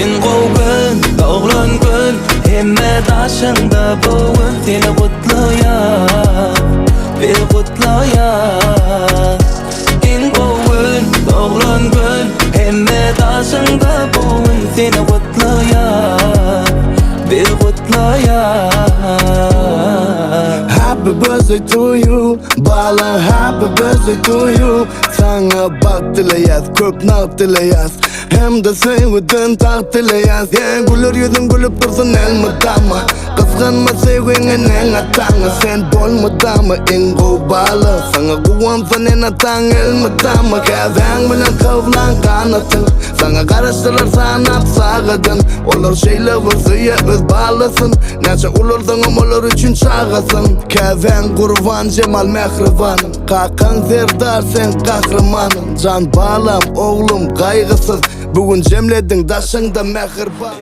İnqov gün, doğran gün, hemme daşında boğun seni kutlayar, bir kutlayar. İnqov gün, doğran gün, hemme daşında boğun seni kutlayar, bir kutlayar. Happy birthday to you, bala happy birthday to you. Sana bak dileyaz, köp nat dileyaz, hem de sevdin tak dileyaz. Sen gülür yüzün gülüp dursun elmadama, kıskanma sevginin en atağına. Sen dolmadama ingo bala, sana kuvamsan en atağın elmadama. Kazan bilen kıvlan kanatın, sana karıştırır sanat sağıdın. Olur şeyle vızıya öz balasın, neçe olursan olur için çağısın. Kazan kurban Cemal Mehriban'ın, kakan zerdar sen kahramanın. Can balam oğlum kaygısız, bugün cemledin daşında mehriban.